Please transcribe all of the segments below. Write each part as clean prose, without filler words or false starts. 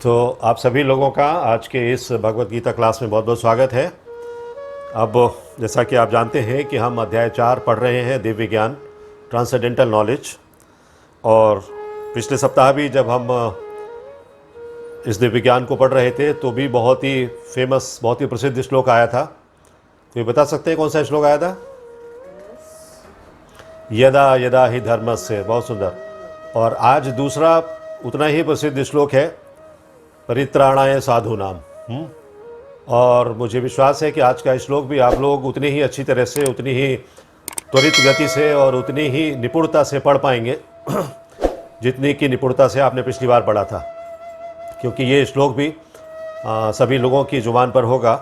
तो आप सभी लोगों का आज के इस भगवत गीता क्लास में बहुत बहुत स्वागत है। अब जैसा कि आप जानते हैं कि हम अध्याय 4 पढ़ रहे हैं, दिव्य ज्ञान, ट्रांसेंडेंटल नॉलेज। और पिछले सप्ताह भी जब हम इस दिव्य ज्ञान को पढ़ रहे थे तो भी बहुत ही फेमस, बहुत ही प्रसिद्ध श्लोक आया था। तो ये बता सकते हैं कौन सा श्लोक आया था? यदा यदा ही धर्मस्य। बहुत सुंदर। और आज दूसरा उतना ही प्रसिद्ध श्लोक है, परित्राणाय साधूनाम। और मुझे विश्वास है कि आज का श्लोक भी आप लोग उतनी ही अच्छी तरह से, उतनी ही त्वरित गति से और उतनी ही निपुणता से पढ़ पाएंगे जितनी की निपुणता से आपने पिछली बार पढ़ा था, क्योंकि ये श्लोक भी सभी लोगों की जुबान पर होगा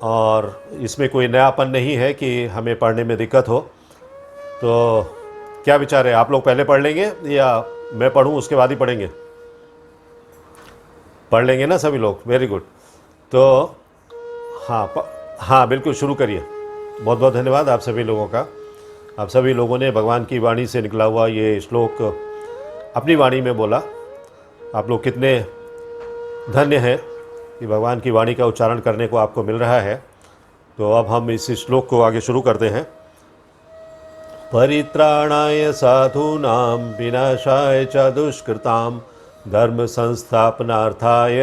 और इसमें कोई नयापन नहीं है कि हमें पढ़ने में दिक्कत हो। तो क्या विचार है, आप लोग पहले पढ़ लेंगे या मैं पढ़ूं उसके बाद ही पढ़ेंगे? पढ़ लेंगे ना सभी लोग? Very good. तो हाँ बिल्कुल, शुरू करिए। बहुत बहुत धन्यवाद आप सभी लोगों का। आप सभी लोगों ने भगवान की वाणी से निकला हुआ ये श्लोक अपनी वाणी में बोला। आप लोग कितने धन्य हैं कि भगवान की वाणी का उच्चारण करने को आपको मिल रहा है। तो अब हम इस श्लोक को आगे शुरू करते हैं। परित्राणाय साधूनां विनाशाय च दुष्कृतां धर्म संस्थापनार्थाय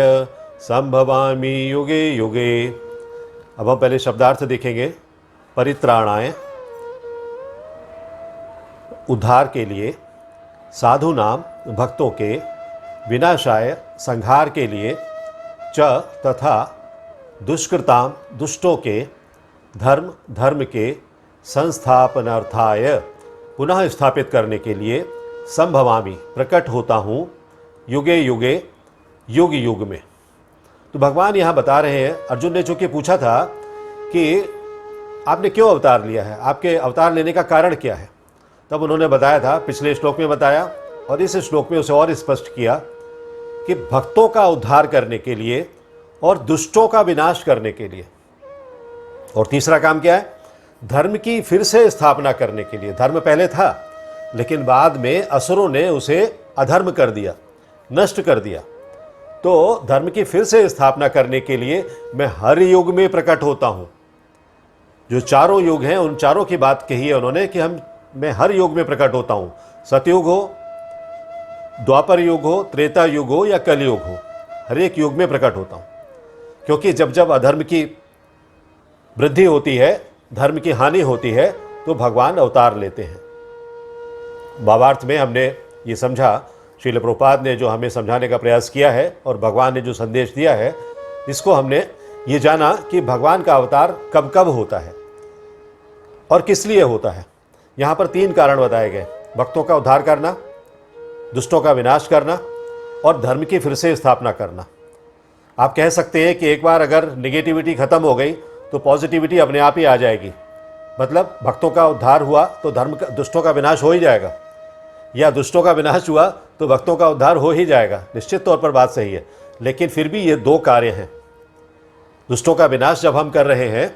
संभवामि युगे युगे। अब हम पहले शब्दार्थ देखेंगे। परित्राणाय, उद्धार के लिए, साधु नाम, भक्तों के, विनाशाय, संहार के लिए, च तथा, दुष्कृताम, दुष्टों के, धर्म, धर्म के, संस्थापनार्थाय, पुनः स्थापित करने के लिए, संभवामि, प्रकट होता हूँ, युगे युगे, युग युग में। तो भगवान यहाँ बता रहे हैं, अर्जुन ने चूँकि पूछा था कि आपने क्यों अवतार लिया है, आपके अवतार लेने का कारण क्या है, तब उन्होंने बताया था, पिछले श्लोक में बताया और इस श्लोक में उसे और स्पष्ट किया कि भक्तों का उद्धार करने के लिए और दुष्टों का विनाश करने के लिए। और तीसरा काम क्या है? धर्म की फिर से स्थापना करने के लिए। धर्म पहले था लेकिन बाद में असुरों ने उसे अधर्म कर दिया, नष्ट कर दिया। तो धर्म की फिर से स्थापना करने के लिए मैं हर युग में प्रकट होता हूं। जो चारों युग हैं उन चारों की बात कही है उन्होंने कि मैं हर युग में प्रकट होता हूं। सतयुग हो, द्वापर युग हो, त्रेता युग हो या कलयुग हो, हर एक युग में प्रकट होता हूं। क्योंकि जब जब अधर्म की वृद्धि होती है, धर्म की हानि होती है, तो भगवान अवतार लेते हैं। भावार्थ में हमने ये समझा, श्रील प्रभुपाद ने जो हमें समझाने का प्रयास किया है और भगवान ने जो संदेश दिया है, इसको हमने ये जाना कि भगवान का अवतार कब कब होता है और किस लिए होता है। यहाँ पर 3 कारण बताए गए: भक्तों का उद्धार करना, दुष्टों का विनाश करना और धर्म की फिर से स्थापना करना। आप कह सकते हैं कि एक बार अगर निगेटिविटी खत्म हो गई तो पॉजिटिविटी अपने आप ही आ जाएगी। मतलब भक्तों का उद्धार हुआ तो दुष्टों का विनाश हो ही जाएगा, या दुष्टों का विनाश हुआ तो भक्तों का उद्धार हो ही जाएगा। निश्चित तौर पर बात सही है, लेकिन फिर भी ये 2 कार्य हैं। दुष्टों का विनाश जब हम कर रहे हैं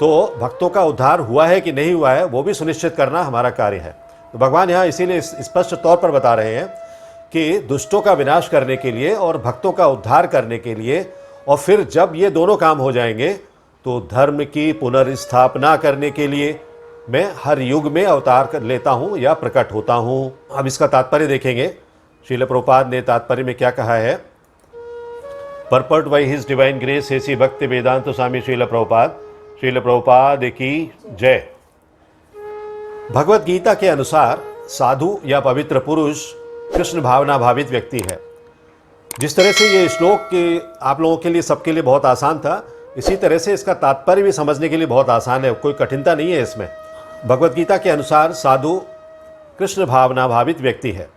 तो भक्तों का उद्धार हुआ है कि नहीं हुआ है वो भी सुनिश्चित करना हमारा कार्य है। तो भगवान यहाँ इसीलिए स्पष्ट तौर पर बता रहे हैं कि दुष्टों का विनाश करने के लिए और भक्तों का उद्धार करने के लिए, और फिर जब ये दोनों काम हो जाएंगे तो धर्म की पुनर्स्थापना करने के लिए मैं हर युग में अवतार कर लेता हूँ या प्रकट होता हूँ। अब इसका तात्पर्य देखेंगे। श्रील प्रभुपाद ने तात्पर्य में क्या कहा है। परपर्ट बाई हिज डिवाइन ग्रेस ऐसी भक्ति वेदांत स्वामी श्रील प्रभुपाद की जय। भगवत गीता के अनुसार साधु या पवित्र पुरुष कृष्ण भावना भावित व्यक्ति है। जिस तरह से ये श्लोक आप लोगों के लिए, सबके लिए बहुत आसान था, इसी तरह से इसका तात्पर्य भी समझने के लिए बहुत आसान है, कोई कठिनता नहीं है इसमें। भगवत गीता के अनुसार साधु कृष्ण भावना भावित व्यक्ति है।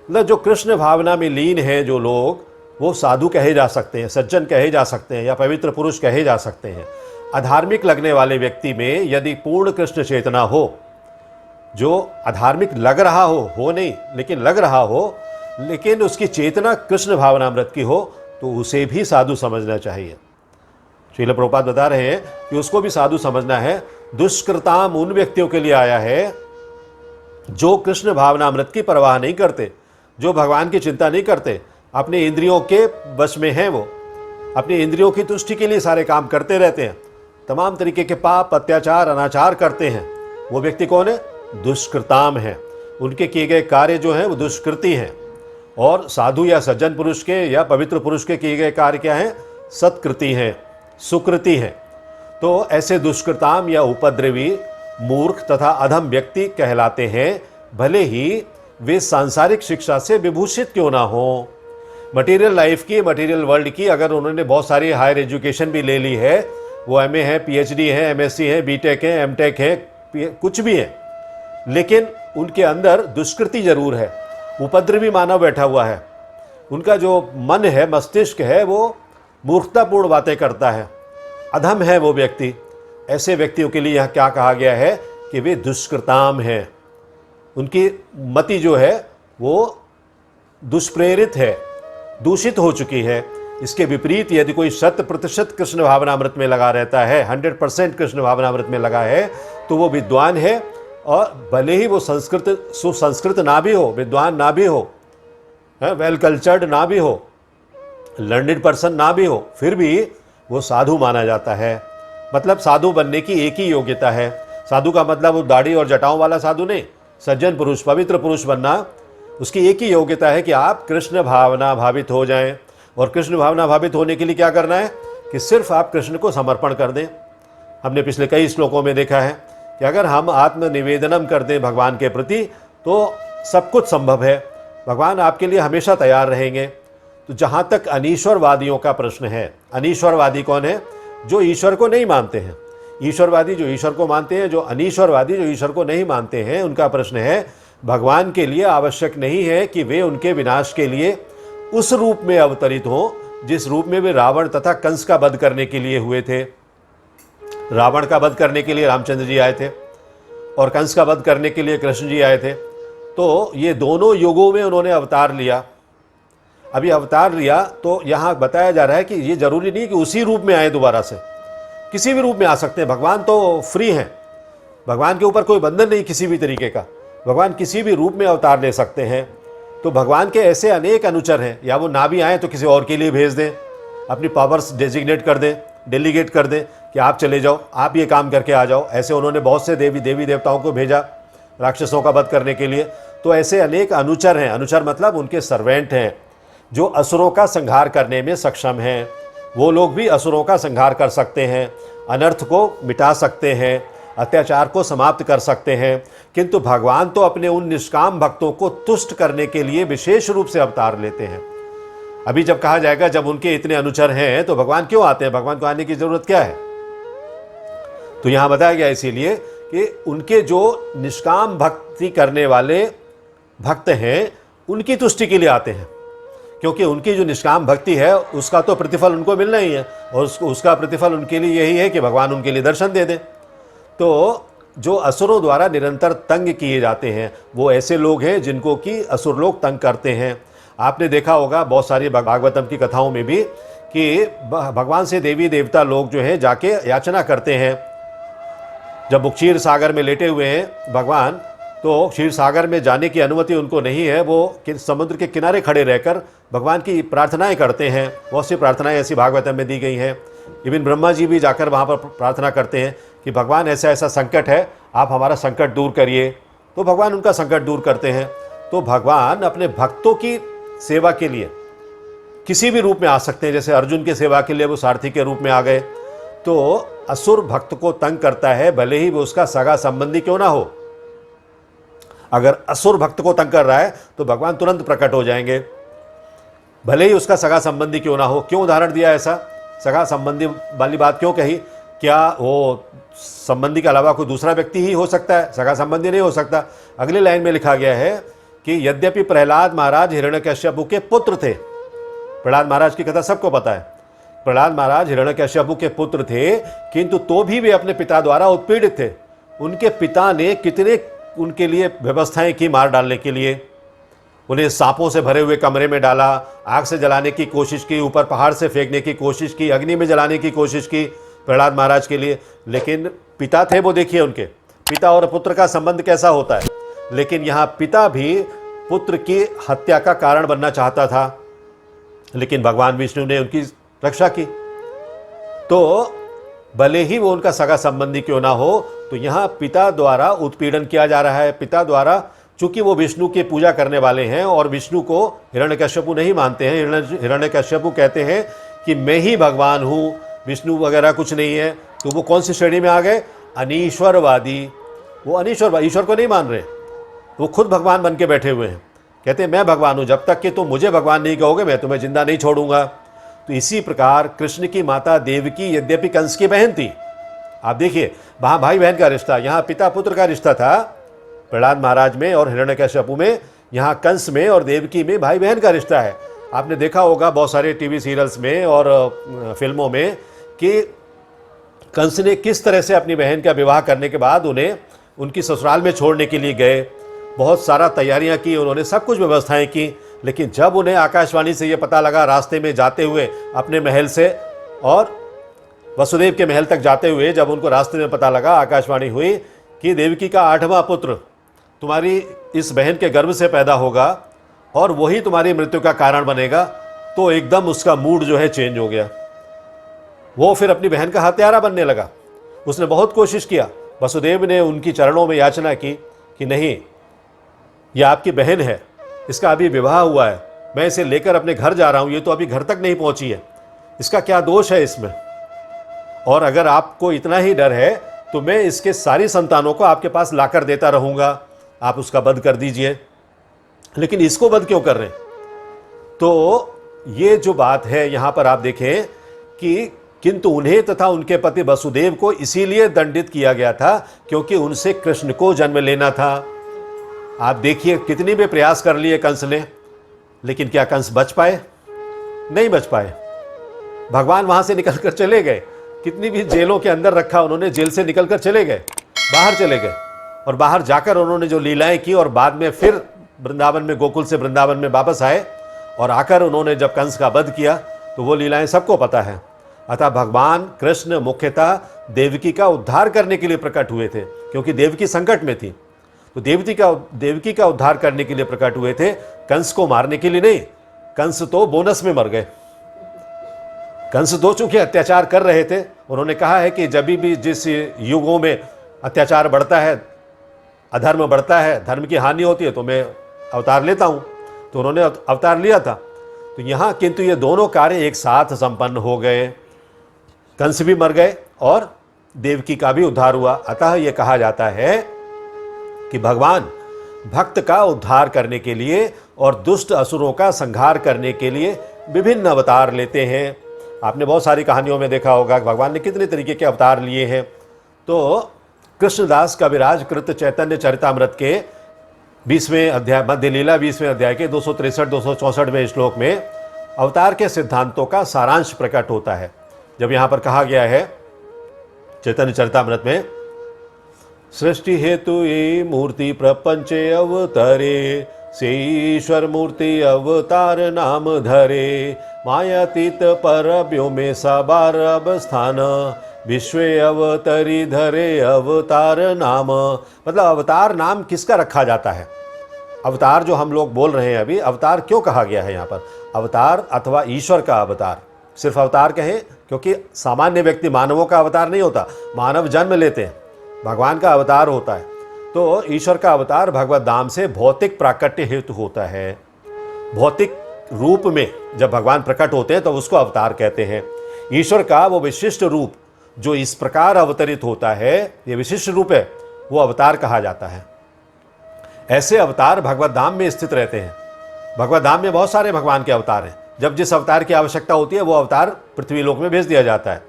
मतलब जो कृष्ण भावना में लीन है जो लोग, वो साधु कहे जा सकते हैं, सज्जन कहे जा सकते हैं या पवित्र पुरुष कहे जा सकते हैं। अधार्मिक लगने वाले व्यक्ति में यदि पूर्ण कृष्ण चेतना हो, जो अधार्मिक लग रहा हो नहीं लेकिन लग रहा हो, लेकिन उसकी चेतना कृष्ण भावनामृत की हो, तो उसे भी साधु समझना चाहिए। श्रील प्रभुपाद बता रहे हैं कि उसको भी साधु समझना है। दुष्कृताम उन व्यक्तियों के लिए आया है जो कृष्ण भावनामृत की परवाह नहीं करते, जो भगवान की चिंता नहीं करते, अपने इंद्रियों के वश में हैं, वो अपनी इंद्रियों की तुष्टि के लिए सारे काम करते रहते हैं, तमाम तरीके के पाप, अत्याचार, अनाचार करते हैं। वो व्यक्ति कौन है? दुष्कृताम है। उनके किए गए कार्य जो हैं वो दुष्कृति हैं। और साधु या सज्जन पुरुष के या पवित्र पुरुष के किए गए कार्य क्या हैं? सत्कृति हैं, सुकृति हैं। तो ऐसे दुष्कृताम या उपद्रवी, मूर्ख तथा अधम व्यक्ति कहलाते हैं, भले ही वे सांसारिक शिक्षा से विभूषित क्यों ना हो। मटेरियल लाइफ की, मटेरियल वर्ल्ड की अगर उन्होंने बहुत सारी हायर एजुकेशन भी ले ली है, वो एमए है, पीएचडी है, एमएससी है, बीटेक है, एमटेक है, कुछ भी है, लेकिन उनके अंदर दुष्कृति जरूर है। उपद्रवी मानव बैठा हुआ है, उनका जो मन है, मस्तिष्क है, वो मूर्खतापूर्ण बातें करता है, अधम है वो व्यक्ति। ऐसे व्यक्तियों के लिए यहाँ क्या कहा गया है कि वे दुष्कृताम हैं। उनकी मति जो है वो दुष्प्रेरित है, दूषित हो चुकी है। इसके विपरीत यदि कोई 100% कृष्ण भावनामृत में लगा रहता है, 100% कृष्ण भावनामृत में लगा है, तो वो विद्वान है। और भले ही वो सुसंस्कृत ना भी हो, विद्वान ना भी हो, वेल कल्चर्ड ना भी हो, लर्निड पर्सन ना भी हो, फिर भी वो साधु माना जाता है। मतलब साधु बनने की एक ही योग्यता है। साधु का मतलब वो दाढ़ी और जटाओं वाला साधु नहीं, सज्जन पुरुष, पवित्र पुरुष बनना, उसकी एक ही योग्यता है कि आप कृष्ण भावना भावित हो जाएं। और कृष्ण भावना भावित होने के लिए क्या करना है कि सिर्फ आप कृष्ण को समर्पण कर दें। हमने पिछले कई श्लोकों में देखा है कि अगर हम आत्मनिवेदनम कर दें भगवान के प्रति तो सब कुछ संभव है, भगवान आपके लिए हमेशा तैयार रहेंगे। तो जहाँ तक अनीश्वरवादियों का प्रश्न है, अनीश्वरवादी कौन है? जो ईश्वर को नहीं मानते हैं। ईश्वरवादी जो ईश्वर को मानते हैं, जो अनीश्वरवादी जो ईश्वर को नहीं मानते हैं, उनका प्रश्न है भगवान के लिए आवश्यक नहीं है कि वे उनके विनाश के लिए उस रूप में अवतरित हों जिस रूप में वे रावण तथा कंस का वध करने के लिए हुए थे। रावण का वध करने के लिए रामचंद्र जी आए थे और कंस का वध करने के लिए कृष्ण जी आए थे। तो ये दोनों युगों में उन्होंने अवतार लिया। अभी अवतार लिया तो यहाँ बताया जा रहा है कि ये जरूरी नहीं कि उसी रूप में आए दोबारा से, किसी भी रूप में आ सकते हैं। भगवान तो फ्री हैं, भगवान के ऊपर कोई बंधन नहीं किसी भी तरीके का, भगवान किसी भी रूप में अवतार ले सकते हैं। तो भगवान के ऐसे अनेक अनुचर हैं, या वो ना भी आए तो किसी और के लिए भेज दें, अपनी पावर्स डेजिग्नेट कर दें, डेलीगेट कर दें कि आप चले जाओ, आप ये काम करके आ जाओ। ऐसे उन्होंने बहुत से देवी देवताओं को भेजा राक्षसों का वध करने के लिए। तो ऐसे अनेक अनुचर हैं, अनुचर मतलब उनके सर्वेंट हैं, जो असुरों का संहार करने में सक्षम हैं। वो लोग भी असुरों का संहार कर सकते हैं, अनर्थ को मिटा सकते हैं, अत्याचार को समाप्त कर सकते हैं। किंतु भगवान तो अपने उन निष्काम भक्तों को तुष्ट करने के लिए विशेष रूप से अवतार लेते हैं। अभी जब कहा जाएगा जब उनके इतने अनुचर हैं तो भगवान क्यों आते हैं, भगवान को आने की जरूरत क्या है? तो यहां बताया गया इसीलिए कि उनके जो निष्काम भक्ति करने वाले भक्त हैं उनकी तुष्टि के लिए आते हैं, क्योंकि उनकी जो निष्काम भक्ति है उसका तो प्रतिफल उनको मिलना ही है, और उसका प्रतिफल उनके लिए यही है कि भगवान उनके लिए दर्शन दे दें। तो जो असुरों द्वारा निरंतर तंग किए जाते हैं वो ऐसे लोग हैं जिनको कि असुर लोग तंग करते हैं। आपने देखा होगा बहुत सारी भागवतम की कथाओं में भी कि भगवान से देवी देवता लोग जो है जाके याचना करते हैं। जब वो क्षीर सागर में लेटे हुए हैं भगवान, तो क्षीर सागर में जाने की अनुमति उनको नहीं है, वो समुद्र के किनारे खड़े रहकर भगवान की प्रार्थनाएं करते हैं। बहुत सी प्रार्थनाएं ऐसी भागवतम में दी गई हैं। इवन ब्रह्मा जी भी जाकर वहाँ पर प्रार्थना करते हैं कि भगवान ऐसा ऐसा संकट है, आप हमारा संकट दूर करिए। तो भगवान उनका संकट दूर करते हैं। तो भगवान अपने भक्तों की सेवा के लिए किसी भी रूप में आ सकते हैं। जैसे अर्जुन की सेवा के लिए वो सारथी के रूप में आ गए। तो असुर भक्त को तंग करता है, भले ही वो उसका सगा संबंधी क्यों ना हो। अगर असुर भक्त को तंग कर रहा है तो भगवान तुरंत प्रकट हो जाएंगे, भले ही उसका सगा संबंधी क्यों ना हो। क्यों उदाहरण दिया ऐसा, सगा संबंधी वाली बात क्यों कही? क्या वो संबंधी के अलावा कोई दूसरा व्यक्ति ही हो सकता है? सगा संबंधी नहीं हो सकता। अगली लाइन में लिखा गया है कि यद्यपि प्रहलाद महाराज हिरण्यकश्यपु के पुत्र थे। प्रहलाद महाराज की कथा सबको पता है। प्रहलाद महाराज हिरण्यकश्यपु के पुत्र थे, किंतु तो भी वे अपने पिता द्वारा उत्पीड़ित थे। उनके पिता ने कितने उनके लिए व्यवस्थाएं की मार डालने के लिए। उन्हें सांपों से भरे हुए कमरे में डाला, आग से जलाने की कोशिश की, ऊपर पहाड़ से फेंकने की कोशिश की, अग्नि में जलाने की कोशिश की प्रहलाद महाराज के लिए। लेकिन पिता थे वो, देखिए उनके पिता और पुत्र का संबंध कैसा होता है। लेकिन यहाँ पिता भी पुत्र की हत्या का कारण बनना चाहता था। लेकिन भगवान विष्णु ने उनकी रक्षा की। तो भले ही वो उनका सगा संबंधी क्यों ना हो, तो यहाँ पिता द्वारा उत्पीड़न किया जा रहा है। पिता द्वारा, चूंकि वो विष्णु की पूजा करने वाले हैं और विष्णु को हिरण्यकश्यपु नहीं मानते हैं। हिरण्यकश्यपु कहते हैं कि मैं ही भगवान हूँ, विष्णु वगैरह कुछ नहीं है। तो वो कौन सी श्रेणी में आ गए? अनीश्वरवादी। वो अनीश्वर, ईश्वर को नहीं मान रहे, वो खुद भगवान बन के बैठे हुए हैं। कहते हैं मैं भगवान हूँ, जब तक कि तुम मुझे भगवान नहीं कहोगे मैं तुम्हें जिंदा नहीं छोड़ूंगा। तो इसी प्रकार कृष्ण की माता देवकी यद्यपि कंस की बहन थी, आप देखिए वहाँ भाई बहन का रिश्ता, यहाँ पिता पुत्र का रिश्ता था प्रहलाद महाराज में और हिरण्यकश्यपु में, यहाँ कंस में और देवकी में भाई बहन का रिश्ता है। आपने देखा होगा बहुत सारे टीवी सीरियल्स में और फिल्मों में कि कंस ने किस तरह से अपनी बहन का विवाह करने के बाद उन्हें उनकी ससुराल में छोड़ने के लिए गए, बहुत सारा तैयारियां की उन्होंने, सब कुछ व्यवस्थाएं की। लेकिन जब उन्हें आकाशवाणी से ये पता लगा रास्ते में जाते हुए अपने महल से और वसुदेव के महल तक जाते हुए, जब उनको रास्ते में पता लगा, आकाशवाणी हुई कि देवकी का 8वां पुत्र तुम्हारी इस बहन के गर्भ से पैदा होगा और वही तुम्हारी मृत्यु का कारण बनेगा, तो एकदम उसका मूड जो है चेंज हो गया। वो फिर अपनी बहन का हत्यारा बनने लगा। उसने बहुत कोशिश किया, वसुदेव ने उनकी चरणों में याचना की कि नहीं, ये आपकी बहन है, इसका अभी विवाह हुआ है, मैं इसे लेकर अपने घर जा रहा हूँ, ये तो अभी घर तक नहीं पहुँची है, इसका क्या दोष है इसमें? और अगर आपको इतना ही डर है तो मैं इसके सारी संतानों को आपके पास लाकर देता रहूँगा, आप उसका वध कर दीजिए। लेकिन इसको वध क्यों कर रहे हैं? तो ये जो बात है यहाँ पर आप देखें कि किंतु उन्हें तथा उनके पति वसुदेव को इसीलिए दंडित किया गया था क्योंकि उनसे कृष्ण को जन्म लेना था। आप देखिए कितनी भी प्रयास कर लिए कंस ने, लेकिन क्या कंस बच पाए? नहीं बच पाए। भगवान वहां से निकलकर चले गए, कितनी भी जेलों के अंदर रखा उन्होंने, जेल से निकलकर चले गए, बाहर चले गए, और बाहर जाकर उन्होंने जो लीलाएं की और बाद में फिर वृंदावन में, गोकुल से वृंदावन में वापस आए और आकर उन्होंने जब कंस का वध किया तो वो लीलाएं सबको पता है। अतः भगवान कृष्ण मुख्यतः देवकी का उद्धार करने के लिए प्रकट हुए थे, क्योंकि देवकी संकट में थी, तो देवकी का उद्धार करने के लिए प्रकट हुए थे, कंस को मारने के लिए नहीं। कंस तो बोनस में मर गए। कंस तो चूंकि अत्याचार कर रहे थे, उन्होंने कहा है कि जब भी जिस युगों में अत्याचार बढ़ता है, अधर्म बढ़ता है, धर्म की हानि होती है, तो मैं अवतार लेता हूँ, तो उन्होंने अवतार लिया था। तो यहाँ किंतु ये दोनों कार्य एक साथ संपन्न हो गए, कंस भी मर गए और देवकी का भी उद्धार हुआ। अतः ये कहा जाता है कि भगवान भक्त का उद्धार करने के लिए और दुष्ट असुरों का संहार करने के लिए विभिन्न अवतार लेते हैं। आपने बहुत सारी कहानियों में देखा होगा भगवान ने कितने तरीके के अवतार लिए हैं। तो कृष्णदास कविराज कृत चैतन्य चरितामृत के 20वें अध्याय, मध्य लीला 20वें अध्याय के 263-264वें श्लोक में अवतार के सिद्धांतों का सारांश प्रकट होता है। जब यहाँ पर कहा गया है चैतन्य चरितामृत में, सृष्टि हेतु ये मूर्ति प्रपंचे अवतरे, से ईश्वर मूर्ति अवतार नाम धरे, मायातीत पर व्योमे सबार अवस्थान, विश्वे अवतरी धरे अवतार नाम। मतलब अवतार नाम किसका रखा जाता है? अवतार जो हम लोग बोल रहे हैं अभी, अवतार क्यों कहा गया है यहाँ पर? अवतार अथवा ईश्वर का अवतार, सिर्फ अवतार कहें क्योंकि सामान्य व्यक्ति, मानवों का अवतार नहीं होता, मानव जन्म लेते हैं, भगवान का अवतार होता है। तो ईश्वर का अवतार भगवत धाम से भौतिक प्राकट्य हेतु होता है। भौतिक रूप में जब भगवान प्रकट होते हैं तो उसको अवतार कहते हैं। ईश्वर का वो विशिष्ट रूप जो इस प्रकार अवतरित होता है, ये विशिष्ट रूप है, वो अवतार कहा जाता है। ऐसे अवतार भगवत धाम में स्थित रहते हैं। भगवत धाम में बहुत सारे भगवान के अवतार हैं। जब जिस अवतार की आवश्यकता होती है वो अवतार पृथ्वी लोक में भेज दिया जाता है।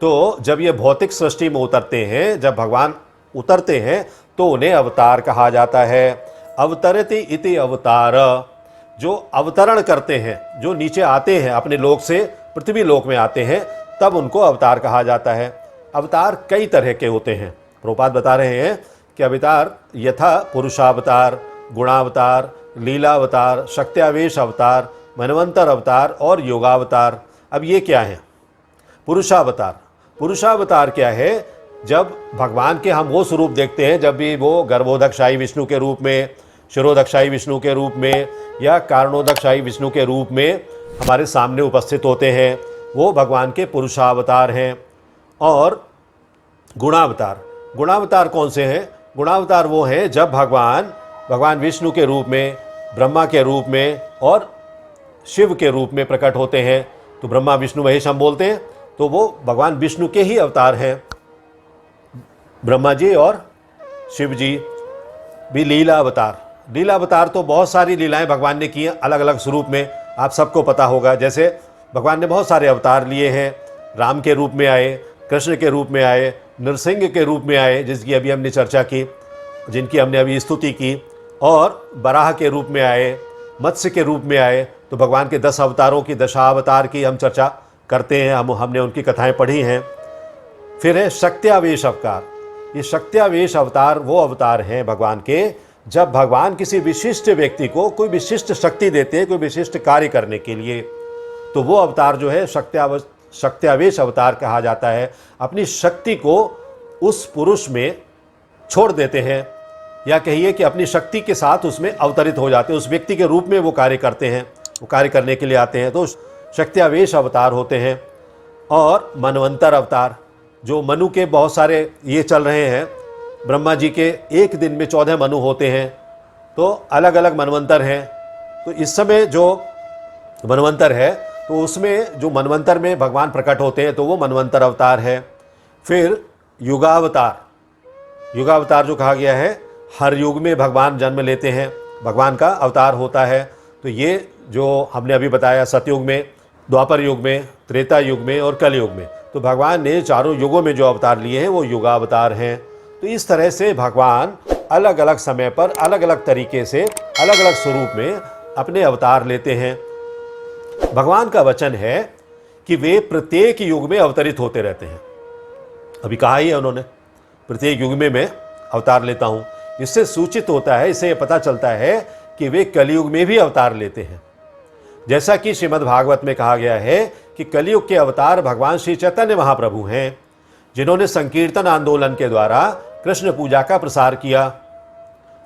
तो जब ये भौतिक सृष्टि में उतरते हैं, जब भगवान उतरते हैं तो उन्हें अवतार कहा जाता है। अवतरति इति अवतार, जो अवतरण करते हैं, जो नीचे आते हैं अपने लोक से पृथ्वी लोक में आते हैं, तब उनको अवतार कहा जाता है। अवतार कई तरह के होते हैं। प्रभुपाद बता रहे हैं कि अवतार यथा पुरुषावतार, गुणावतार, लीलावतार, शक्त्यावेश अवतार, मनवंतर अवतार और योगावतार। अब ये क्या है? पुरुषावतार। पुरुषावतार क्या है? जब भगवान के हम वो स्वरूप देखते हैं, जब भी वो गर्भोदकशाही विष्णु के रूप में, शिरोदकशाही विष्णु के रूप में या कारणोदकशाही विष्णु के रूप में हमारे सामने उपस्थित होते हैं वो भगवान के पुरुषावतार हैं। और गुणावतार, गुणावतार कौन से हैं? गुणावतार वो हैं जब भगवान विष्णु के रूप में, ब्रह्मा के रूप में और शिव के रूप में प्रकट होते हैं। तो ब्रह्मा विष्णु महेश हम बोलते हैं, तो वो भगवान विष्णु के ही अवतार हैं। ब्रह्मा जी और शिव जी भी लीला अवतार। लीला अवतार तो बहुत सारी लीलाएं भगवान ने की हैं अलग अलग स्वरूप में, आप सबको पता होगा। जैसे भगवान ने बहुत सारे अवतार लिए हैं, राम के रूप में आए, कृष्ण के रूप में आए, नरसिंह के रूप में आए जिसकी अभी हमने चर्चा की, जिनकी हमने अभी स्तुति की, और बराह के रूप में आए, मत्स्य के रूप में आए। तो भगवान के 10 अवतारों की, दशावतार की हम चर्चा करते हैं, हमने उनकी कथाएं पढ़ी हैं। फिर है शक्त्यावेश अवतार। ये शक्त्यावेश अवतार वो अवतार हैं भगवान के जब भगवान किसी विशिष्ट व्यक्ति को कोई विशिष्ट शक्ति देते हैं कोई विशिष्ट कार्य करने के लिए, तो वो अवतार जो है शक्त्यावेश अवतार कहा जाता है। अपनी शक्ति को उस पुरुष में छोड़ देते हैं, या कहिए कि अपनी शक्ति के साथ उसमें अवतरित हो जाते हैं, उस व्यक्ति के रूप में वो कार्य करते हैं, वो कार्य करने के लिए आते हैं, तो शक्त्यावेश अवतार होते हैं। और मनवंतर अवतार, जो मनु के बहुत सारे ये चल रहे हैं, ब्रह्मा जी के एक दिन में 14 मनु होते हैं, तो अलग अलग मनवंतर हैं। तो इस समय जो मनवंतर है तो उसमें जो मनवंतर में भगवान प्रकट होते हैं तो वो मनवंतर अवतार है। फिर युगावतार, युगावतार जो कहा गया है हर युग में भगवान जन्म लेते हैं, भगवान का अवतार होता है। तो ये जो हमने अभी बताया सतयुग में, द्वापर युग में, त्रेता युग में और कलयुग में, तो भगवान ने चारों युगों में जो अवतार लिए हैं वो युगावतार हैं। तो इस तरह से भगवान अलग अलग समय पर अलग अलग तरीके से अलग अलग स्वरूप में अपने अवतार लेते हैं। भगवान का वचन है कि वे प्रत्येक युग में अवतरित होते रहते हैं। अभी कहा ही है उन्होंने, प्रत्येक युग में मैं अवतार लेता हूँ। इससे सूचित होता है, इससे पता चलता है कि वे कलयुग में भी अवतार लेते हैं। जैसा कि श्रीमद् भागवत में कहा गया है कि कलयुग के अवतार भगवान श्री चैतन्य महाप्रभु हैं, जिन्होंने संकीर्तन आंदोलन के द्वारा कृष्ण पूजा का प्रसार किया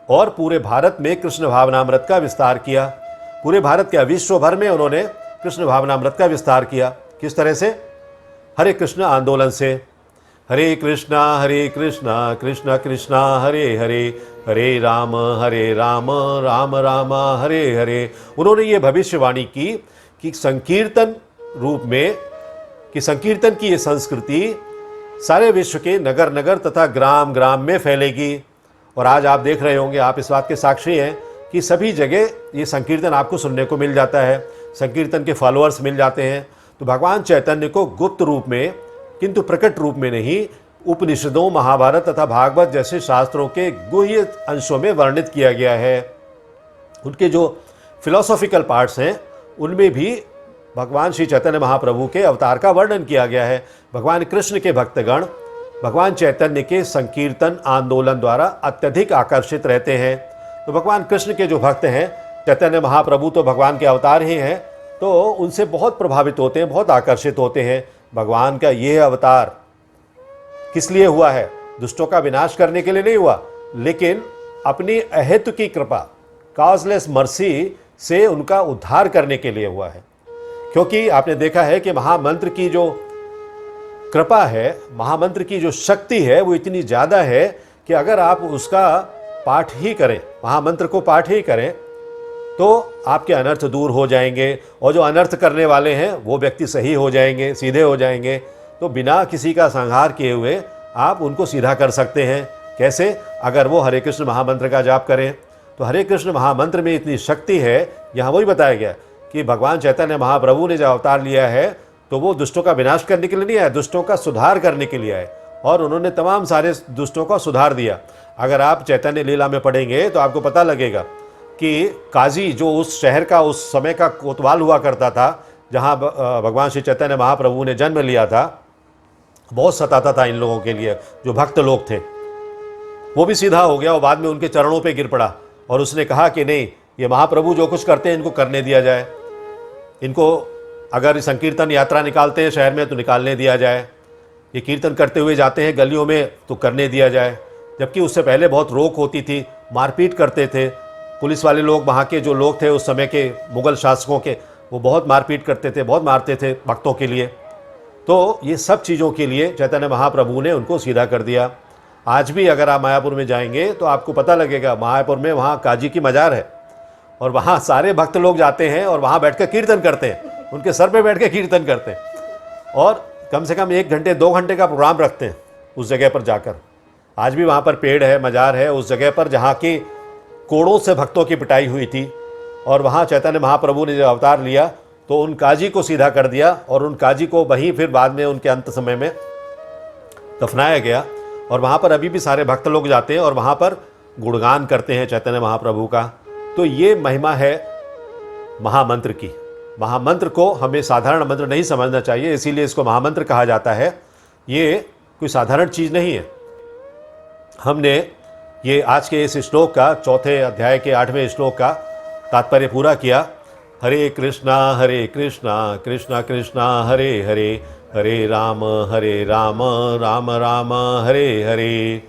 और पूरे भारत में कृष्ण भावनामृत का विस्तार किया। पूरे भारत के विश्व भर में उन्होंने कृष्ण भावनामृत का विस्तार किया। किस तरह से? हरे कृष्ण आंदोलन से। हरे कृष्णा कृष्ण कृष्णा हरे हरे, हरे राम राम राम हरे हरे। उन्होंने ये भविष्यवाणी की कि संकीर्तन रूप में, कि संकीर्तन की ये संस्कृति सारे विश्व के नगर नगर तथा ग्राम ग्राम में फैलेगी। और आज आप देख रहे होंगे, आप इस बात के साक्षी हैं कि सभी जगह ये संकीर्तन आपको सुनने को मिल जाता है, संकीर्तन के फॉलोअर्स मिल जाते हैं। तो भगवान चैतन्य को गुप्त रूप में, किंतु प्रकट रूप में नहीं, उपनिषदों, महाभारत तथा भागवत जैसे शास्त्रों के गुह्य अंशों में वर्णित किया गया है। उनके जो फिलोसॉफिकल पार्ट्स हैं उनमें भी भगवान श्री चैतन्य महाप्रभु के अवतार का वर्णन किया गया है। भगवान कृष्ण के भक्तगण भगवान चैतन्य के संकीर्तन आंदोलन द्वारा अत्यधिक आकर्षित रहते हैं। तो भगवान कृष्ण के जो भक्त हैं, चैतन्य महाप्रभु तो भगवान के अवतार ही हैं, तो उनसे बहुत प्रभावित होते हैं, बहुत आकर्षित होते हैं। भगवान का ये अवतार किस लिए हुआ है? दुष्टों का विनाश करने के लिए नहीं हुआ, लेकिन अपनी अहेतु की कृपा, कॉजलेस मर्सी से उनका उद्धार करने के लिए हुआ है। क्योंकि आपने देखा है कि महामंत्र की जो कृपा है, महामंत्र की जो शक्ति है, वो इतनी ज़्यादा है कि अगर आप उसका पाठ ही करें, महामंत्र को पाठ ही करें, तो आपके अनर्थ दूर हो जाएंगे, और जो अनर्थ करने वाले हैं वो व्यक्ति सही हो जाएंगे, सीधे हो जाएंगे। तो बिना किसी का संहार किए हुए आप उनको सीधा कर सकते हैं। कैसे? अगर वो हरे कृष्ण महामंत्र का जाप करें। तो हरे कृष्ण महामंत्र में इतनी शक्ति है, यहाँ वही बताया गया कि भगवान चैतन्य महाप्रभु ने जो अवतार लिया है तो वो दुष्टों का विनाश करने के लिए नहीं आया, दुष्टों का सुधार करने के लिए आए, और उन्होंने तमाम सारे दुष्टों का सुधार दिया। अगर आप चैतन्य लीला में पढ़ेंगे तो आपको पता लगेगा कि काजी जो उस शहर का उस समय का कोतवाल हुआ करता था, जहाँ भगवान श्री चैतन्य महाप्रभु ने जन्म लिया था, बहुत सताता था इन लोगों के लिए, जो भक्त लोग थे। वो भी सीधा हो गया और बाद में उनके चरणों पे गिर पड़ा और उसने कहा कि नहीं, ये महाप्रभु जो कुछ करते हैं इनको करने दिया जाए, इनको अगर संकीर्तन यात्रा निकालते हैं शहर में तो निकालने दिया जाए, ये कीर्तन करते हुए जाते हैं गलियों में तो करने दिया जाए। जबकि उससे पहले बहुत रोक होती थी, मारपीट करते थे पुलिस वाले लोग, वहाँ के जो लोग थे उस समय के मुग़ल शासकों के, वो बहुत मारपीट करते थे, बहुत मारते थे भक्तों के लिए। तो ये सब चीज़ों के लिए चैतन्य महाप्रभु ने उनको सीधा कर दिया। आज भी अगर आप मायापुर में जाएंगे तो आपको पता लगेगा, मायापुर में वहाँ काजी की मज़ार है और वहाँ सारे भक्त लोग जाते हैं और वहाँ बैठ कर कीर्तन करते हैं, उनके सर पे बैठ के कीर्तन करते हैं और कम से कम 1 घंटे 2 घंटे का प्रोग्राम रखते हैं उस जगह पर जाकर। आज भी वहाँ पर पेड़ है, मज़ार है उस जगह पर जहाँ की कोड़ों से भक्तों की पिटाई हुई थी। और वहाँ चैतन्य महाप्रभु ने जब अवतार लिया तो उन काजी को सीधा कर दिया और उन काजी को वहीं फिर बाद में उनके अंत समय में दफनाया गया। और वहाँ पर अभी भी सारे भक्त लोग जाते हैं और वहाँ पर गुणगान करते हैं चैतन्य महाप्रभु का। तो ये महिमा है महामंत्र की। महामंत्र को हमें साधारण मंत्र नहीं समझना चाहिए, इसीलिए इसको महामंत्र कहा जाता है। ये कोई साधारण चीज़ नहीं है। हमने ये आज के इस श्लोक का, चौथे अध्याय के 8वें श्लोक का तात्पर्य पूरा किया। हरे कृष्णा कृष्णा कृष्णा हरे हरे, हरे राम राम राम हरे हरे।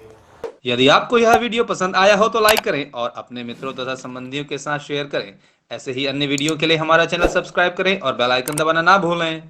यदि आपको यह वीडियो पसंद आया हो तो लाइक करें और अपने मित्रों तथा संबंधियों के साथ शेयर करें। ऐसे ही अन्य वीडियो के लिए हमारा चैनल सब्सक्राइब करें और बेल आइकन दबाना ना भूलें।